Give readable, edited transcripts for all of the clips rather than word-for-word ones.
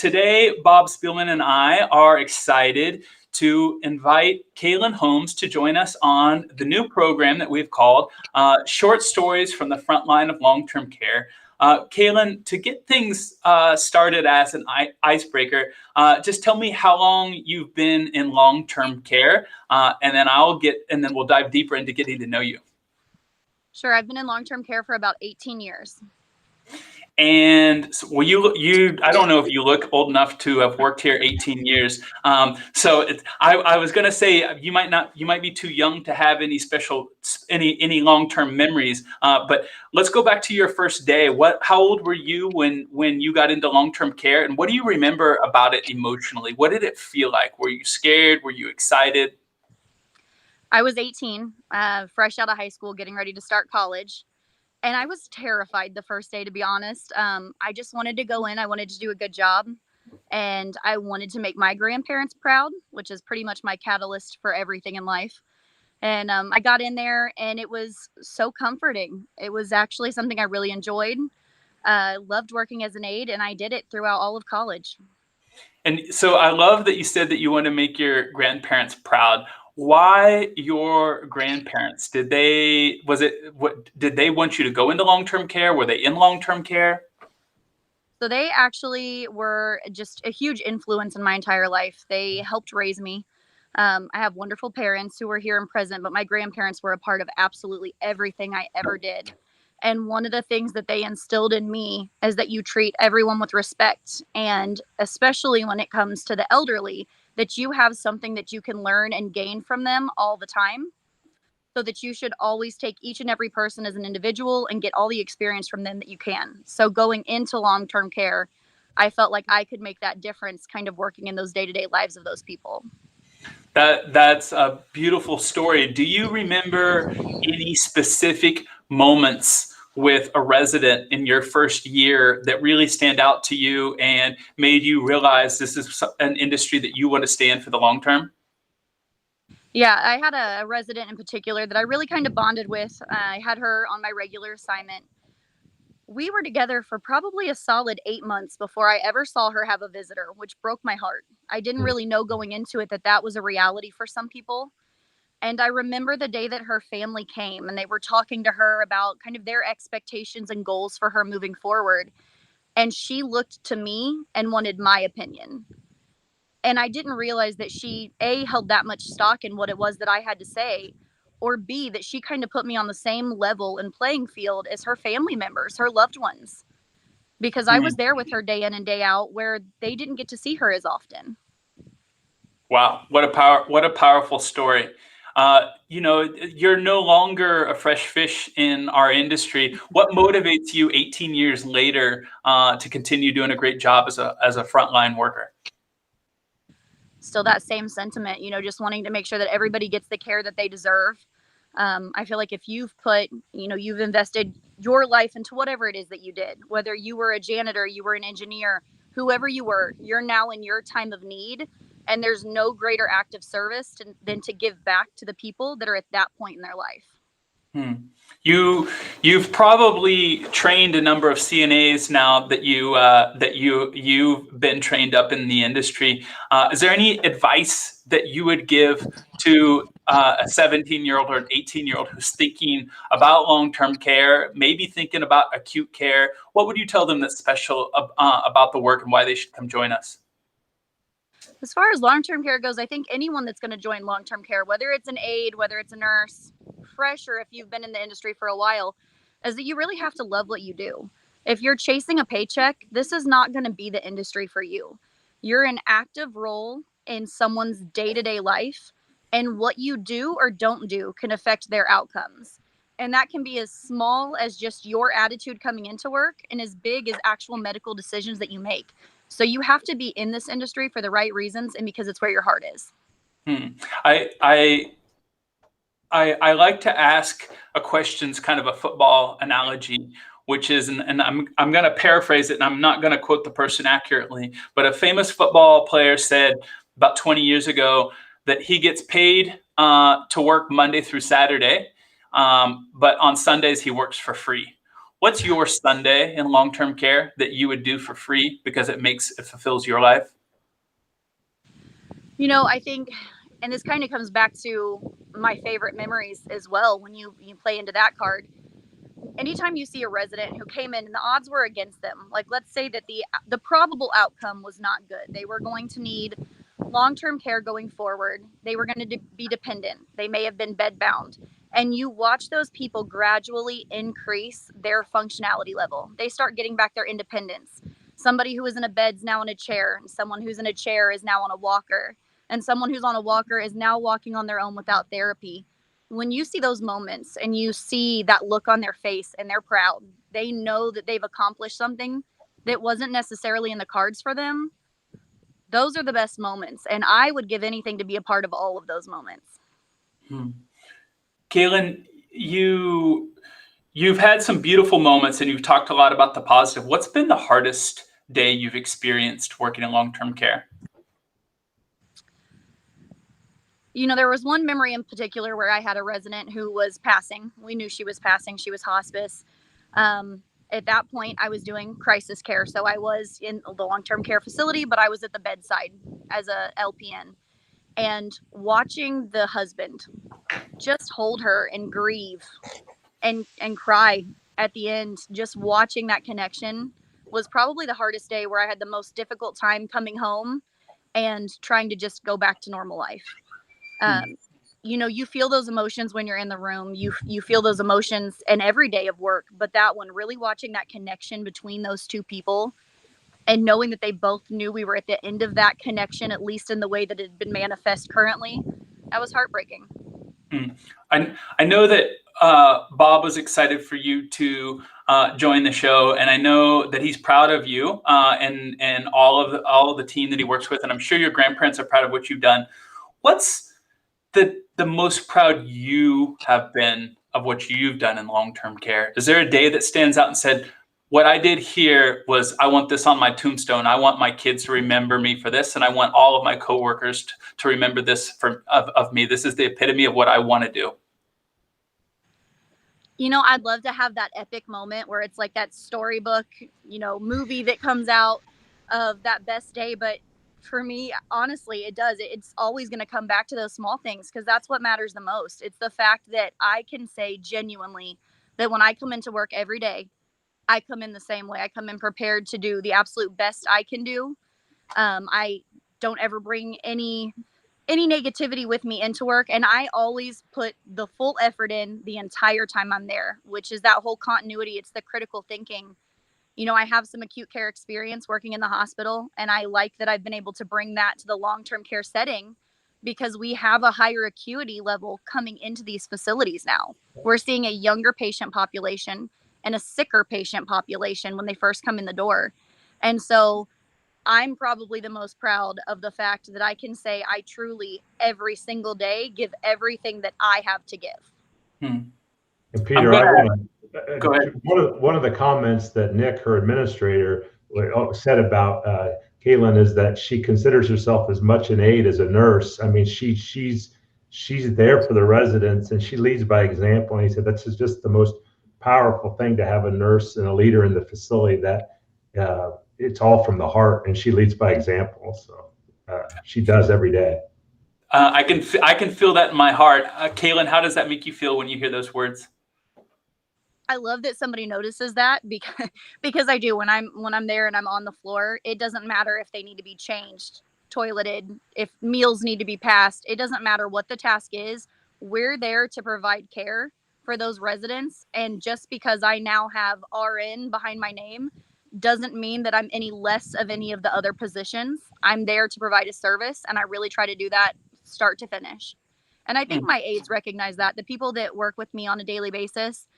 Today, Bob Spielman and I are excited to invite Caylin Holmes to join us on the new program that we've called Short Stories from the Front Line of Long-Term Care. Caylin, to get things started as an icebreaker, just tell me how long you've been in long-term care, and then we'll dive deeper into getting to know you. Sure, I've been in long-term care for about 18 years. And so, well, I don't know if you look old enough to have worked here 18 years. I was going to say you might be too young to have any long-term memories. But let's go back to your first day. How old were you when you got into long-term care, and what do you remember about it emotionally? What did it feel like? Were you scared? Were you excited? I was 18, fresh out of high school, getting ready to start college. And I was terrified the first day, to be honest. I just wanted to go in. I wanted to do a good job. And I wanted to make my grandparents proud, which is pretty much my catalyst for everything in life. And I got in there and it was so comforting. It was actually something I really enjoyed. Loved working as an aide, and I did it throughout all of college. And so I love that you said that you want to make your grandparents proud. Why your grandparents? Did they want you to go into long-term care? Were they in long-term care? So they actually were just a huge influence in my entire life. They helped raise me. I have wonderful parents who were here and present, but my grandparents were a part of absolutely everything I ever did. And one of the things that they instilled in me is that you treat everyone with respect. And especially when it comes to the elderly, that you have something that you can learn and gain from them all the time. So that you should always take each and every person as an individual and get all the experience from them that you can. So going into long-term care, I felt like I could make that difference kind of working in those day-to-day lives of those people. That's a beautiful story. Do you remember any specific moments with a resident in your first year that really stand out to you and made you realize this is an industry that you want to stay in for the long term? Yeah, I had a resident in particular that I really kind of bonded with. I had her on my regular assignment. We were together for probably a solid 8 months before I ever saw her have a visitor, which broke my heart. I didn't really know going into it that was a reality for some people. And I remember the day that her family came and they were talking to her about kind of their expectations and goals for her moving forward. And she looked to me and wanted my opinion. And I didn't realize that she, A, held that much stock in what it was that I had to say, or B, that she kind of put me on the same level and playing field as her family members, her loved ones. Because I was there with her day in and day out where they didn't get to see her as often. Wow, what a powerful story. You're no longer a fresh fish in our industry. What motivates you 18 years later to continue doing a great job as a frontline worker? Still that same sentiment, just wanting to make sure that everybody gets the care that they deserve. I feel like if you've you've invested your life into whatever it is that you did, whether you were a janitor, you were an engineer, whoever you were, you're now in your time of need. And there's no greater act of service than to give back to the people that are at that point in their life. You've probably trained a number of CNAs now that you've been trained up in the industry. Is there any advice that you would give to a 17-year-old or an 18-year-old who's thinking about long-term care, maybe thinking about acute care? What would you tell them that's special about the work and why they should come join us? As far as long-term care goes, I think anyone that's going to join long-term care, whether it's an aide, whether it's a nurse, fresh, or if you've been in the industry for a while, is that you really have to love what you do. If you're chasing a paycheck, this is not going to be the industry for you. You're an active role in someone's day-to-day life, and what you do or don't do can affect their outcomes. And that can be as small as just your attitude coming into work and as big as actual medical decisions that you make. So you have to be in this industry for the right reasons and because it's where your heart is. I like to ask a question's kind of a football analogy, which is, and I'm going to paraphrase it, and I'm not going to quote the person accurately, but a famous football player said about 20 years ago that he gets paid to work Monday through Saturday, but on Sundays he works for free. what's your Sunday in long-term care that you would do for free because it fulfills your life? I think, and this kind of comes back to my favorite memories as well when you play into that card. Anytime you see a resident who came in and the odds were against them, like let's say that the probable outcome was not good. They were going to need long-term care going forward. They were going to be dependent. They may have been bedbound. And you watch those people gradually increase their functionality level. They start getting back their independence. Somebody who was in a bed is now in a chair, and someone who's in a chair is now on a walker, and someone who's on a walker is now walking on their own without therapy. When you see those moments and you see that look on their face and they're proud, they know that they've accomplished something that wasn't necessarily in the cards for them. Those are the best moments. And I would give anything to be a part of all of those moments. Caylin, you've had some beautiful moments and you've talked a lot about the positive. What's been the hardest day you've experienced working in long-term care? There was one memory in particular where I had a resident who was passing. We knew she was passing. She was hospice. At that point, I was doing crisis care. So I was in the long-term care facility, but I was at the bedside as a LPN. And watching the husband just hold her and grieve and cry at the end, just watching that connection was probably the hardest day, where I had the most difficult time coming home and trying to just go back to normal life. You feel those emotions when you're in the room. You feel those emotions in every day of work, but that one, really watching that connection between those two people and knowing that they both knew we were at the end of that connection, at least in the way that it had been manifest currently, that was heartbreaking. I know that Bob was excited for you to join the show, and I know that he's proud of you and all of the team that he works with, and I'm sure your grandparents are proud of what you've done. What's the most proud you have been of what you've done in long-term care? Is there a day that stands out and said, what I did here was, I want this on my tombstone. I want my kids to remember me for this, and I want all of my coworkers to remember this of me. This is the epitome of what I want to do. I'd love to have that epic moment where it's like that storybook, movie that comes out of that best day. But for me, honestly, it's always going to come back to those small things, because that's what matters the most. It's the fact that I can say genuinely that when I come into work every day, I come in the same way. I come in prepared to do the absolute best I can do. I don't ever bring any negativity with me into work, and I always put the full effort in the entire time I'm there, which is that whole continuity. It's the critical thinking. I have some acute care experience working in the hospital, and I like that I've been able to bring that to the long-term care setting, because we have a higher acuity level coming into these facilities now. We're seeing a younger patient population and a sicker patient population when they first come in the door. And so I'm probably the most proud of the fact that I can say I truly, every single day, give everything that I have to give. And Peter, Go ahead. One of the comments that Nick, her administrator, said about Caylin is that she considers herself as much an aide as a nurse. I mean, she's there for the residents, and she leads by example. And he said that's just the most powerful thing, to have a nurse and a leader in the facility, that it's all from the heart, and she leads by example. So she does every day. I can feel that in my heart. Caylin, how does that make you feel when you hear those words? I love that somebody notices that, because I do. When I'm there and I'm on the floor, it doesn't matter if they need to be changed, toileted, if meals need to be passed. It doesn't matter what the task is. We're there to provide care for those residents. And just because I now have RN behind my name doesn't mean that I'm any less of any of the other positions. I'm there to provide a service, and I really try to do that start to finish. And I think my aides recognize that. The people that work with me on a daily basis,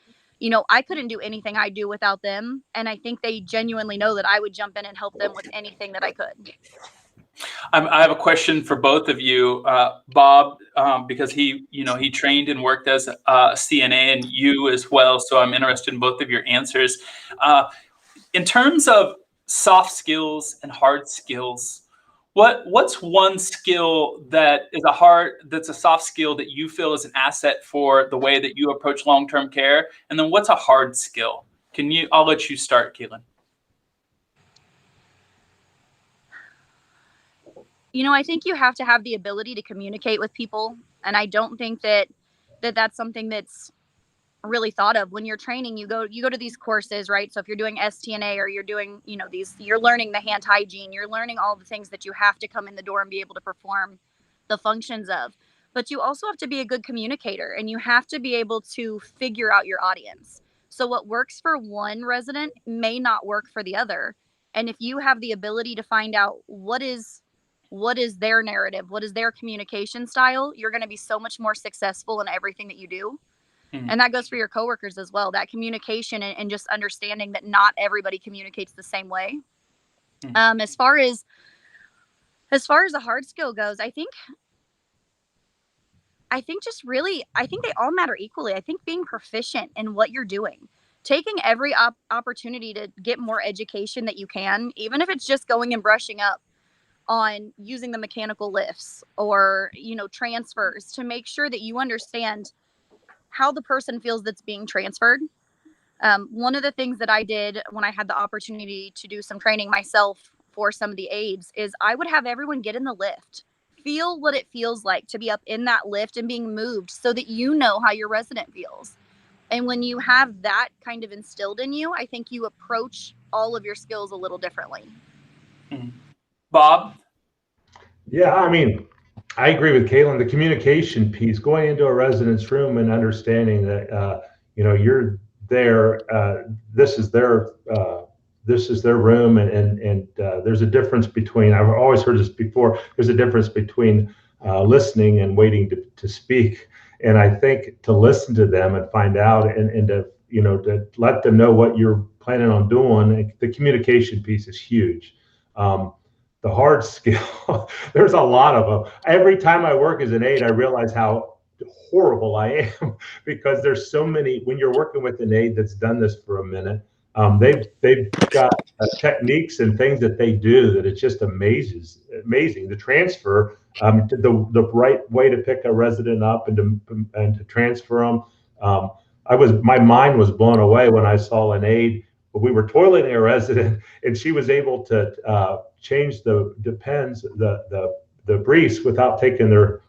I couldn't do anything I do without them. And I think they genuinely know that I would jump in and help them with anything that I could. I have a question for both of you, Bob, because he trained and worked as a CNA, and you as well. So I'm interested in both of your answers. In terms of soft skills and hard skills, what's one skill that's a soft skill that you feel is an asset for the way that you approach long-term care? And then what's a hard skill? I'll let you start, Caylin. I think you have to have the ability to communicate with people. And I don't think that's something that's really thought of when you're training. You go to these courses, right? So if you're doing STNA or you're doing, you're learning the hand hygiene, you're learning all the things that you have to come in the door and be able to perform the functions of. But you also have to be a good communicator, and you have to be able to figure out your audience. So what works for one resident may not work for the other. And if you have the ability to find out what is their narrative, what is their communication style, you're going to be so much more successful in everything that you do. Mm-hmm. And that goes for your coworkers as well. That communication and just understanding that not everybody communicates the same way. Mm-hmm. As far as a hard skill goes, I think they all matter equally. I think being proficient in what you're doing, taking every opportunity to get more education that you can, even if it's just going and brushing up on using the mechanical lifts or, transfers, to make sure that you understand how the person feels that's being transferred. One of the things that I did when I had the opportunity to do some training myself for some of the aides is I would have everyone get in the lift, feel what it feels like to be up in that lift and being moved, so that you know how your resident feels. And when you have that kind of instilled in you, I think you approach all of your skills a little differently. Mm-hmm. Bob? Yeah, I mean, I agree with Caylin. The communication piece, going into a resident's room and understanding that, you're there, this is their room, and there's a difference between, I've always heard this before, there's a difference between listening and waiting to speak. And I think to listen to them and find out and to let them know what you're planning on doing, the communication piece is huge. The hard skill, there's a lot of them. Every time I work as an aide, I realize how horrible I am, because there's so many. When you're working with an aide that's done this for a minute, they've got techniques and things that they do that it's just amazing. The transfer, the right way to pick a resident up and to transfer them. My mind was blown away when I saw an aide. We were toileting a resident, and she was able to change the briefs without taking their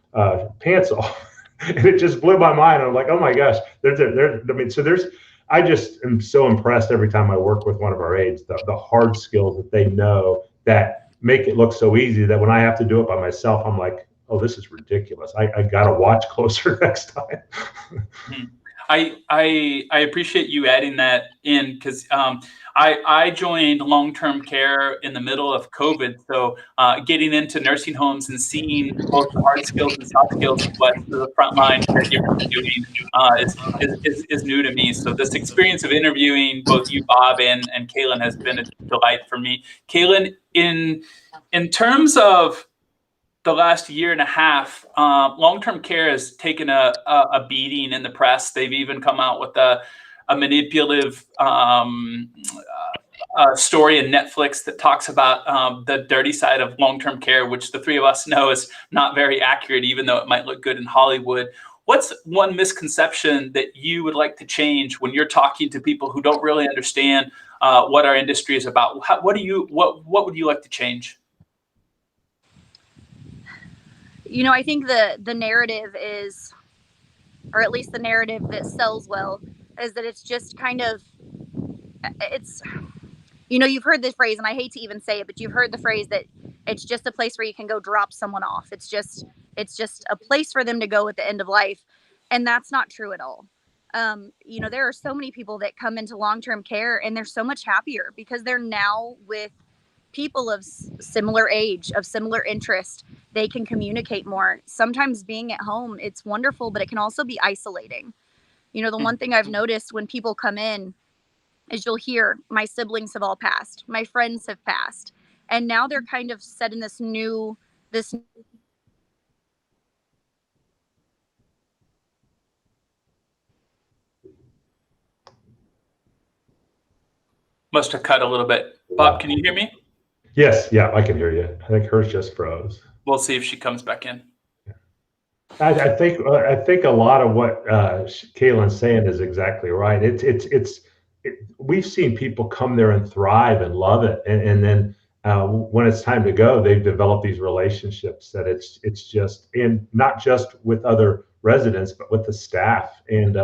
pants off. And it just blew my mind. I'm like, oh my gosh, I just am so impressed every time I work with one of our aides, the hard skills that they know that make it look so easy that when I have to do it by myself, I'm like, oh, this is ridiculous. I got to watch closer next time. I appreciate you adding that in, because I joined long-term care in the middle of COVID. So getting into nursing homes and seeing both the hard skills and soft skills of what the frontline caregivers are doing is new to me. So this experience of interviewing both you, Bob, and Caylin has been a delight for me. Caylin, in terms of the last year and a half, long-term care has taken a beating in the press. They've even come out with a manipulative story in Netflix that talks about the dirty side of long-term care, which the three of us know is not very accurate, even though it might look good in Hollywood. What's one misconception that you would like to change when you're talking to people who don't really understand what our industry is about? What would you like to change? I think the narrative is, or at least the narrative that sells well, is that it's just kind of, you've heard this phrase, and I hate to even say it, but you've heard the phrase that it's just a place where you can go drop someone off. It's just a place for them to go at the end of life. And that's not true at all. There are so many people that come into long-term care and they're so much happier because they're now with people of similar age, of similar interest. They can communicate more. Sometimes being at home, it's wonderful, but it can also be isolating. The one thing I've noticed when people come in is you'll hear, my siblings have all passed, my friends have passed. And now they're kind of set in this must have cut a little bit. Bob, can you hear me? Yes, yeah, I can hear you. I think hers just froze. We'll see if she comes back in. I think a lot of what Caylin's saying is exactly right. It's we've seen people come there and thrive and love it, and then when it's time to go, they've developed these relationships that it's just, and not just with other residents, but with the staff, and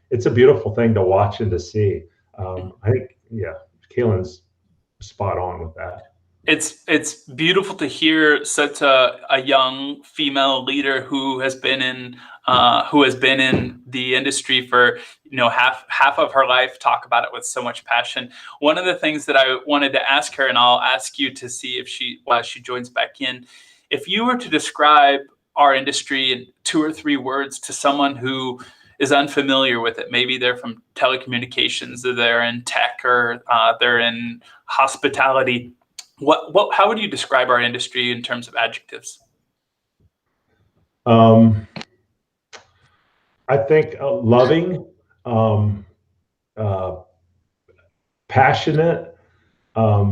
it's a beautiful thing to watch and to see. I think, yeah, Kaylin's spot on with that. It's beautiful to hear such a young female leader who has been in the industry for half of her life talk about it with so much passion. One of the things that I wanted to ask her, and I'll ask you to see if while she joins back in, if you were to describe our industry in 2 or 3 words to someone who is unfamiliar with it, maybe they're from telecommunications, or they're in tech, or they're in hospitality. How would you describe our industry in terms of adjectives? I think loving, passionate,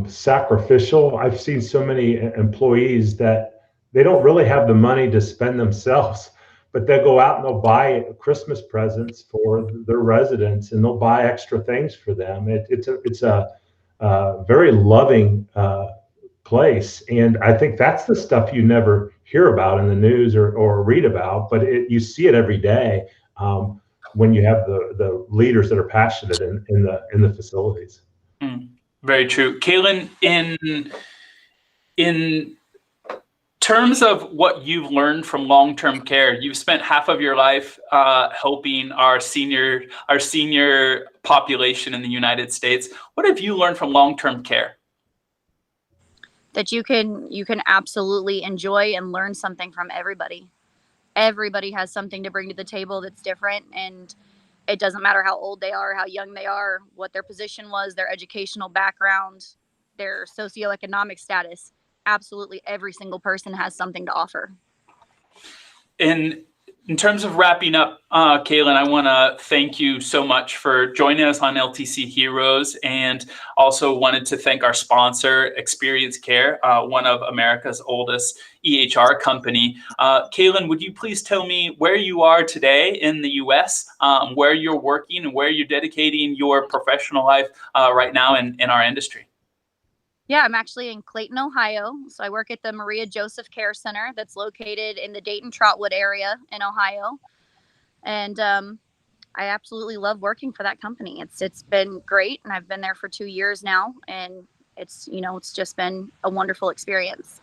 sacrificial. I've seen so many employees that they don't really have the money to spend themselves, but they'll go out and they'll buy Christmas presents for their residents, and they'll buy extra things for them. It's a very loving place, and I think that's the stuff you never hear about in the news or read about, but you see it every day when you have the leaders that are passionate in the facilities. Very true. Caylin, in terms of what you've learned from long-term care, you've spent half of your life helping our senior population in the United States. What have you learned from long-term care? That you can absolutely enjoy and learn something from everybody. Everybody has something to bring to the table that's different, and it doesn't matter how old they are, how young they are, what their position was, their educational background, their socioeconomic status. Absolutely every single person has something to offer. In terms of wrapping up, Caylin, I want to thank you so much for joining us on LTC Heroes, and also wanted to thank our sponsor, Experience Care, one of America's oldest EHR company. Caylin, would you please tell me where you are today in the U.S., where you're working, and where you're dedicating your professional life right now in our industry? Yeah, I'm actually in Clayton, Ohio. So I work at the Maria Joseph Care Center that's located in the Dayton-Trotwood area in Ohio. And I absolutely love working for that company. It's been great, and I've been there for 2 years now, and it's just been a wonderful experience.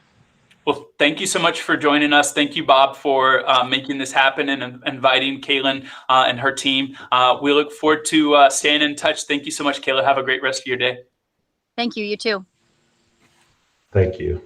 Well, thank you so much for joining us. Thank you, Bob, for making this happen and inviting Caylin and her team. We look forward to staying in touch. Thank you so much, Caylin. Have a great rest of your day. Thank you. You too. Thank you.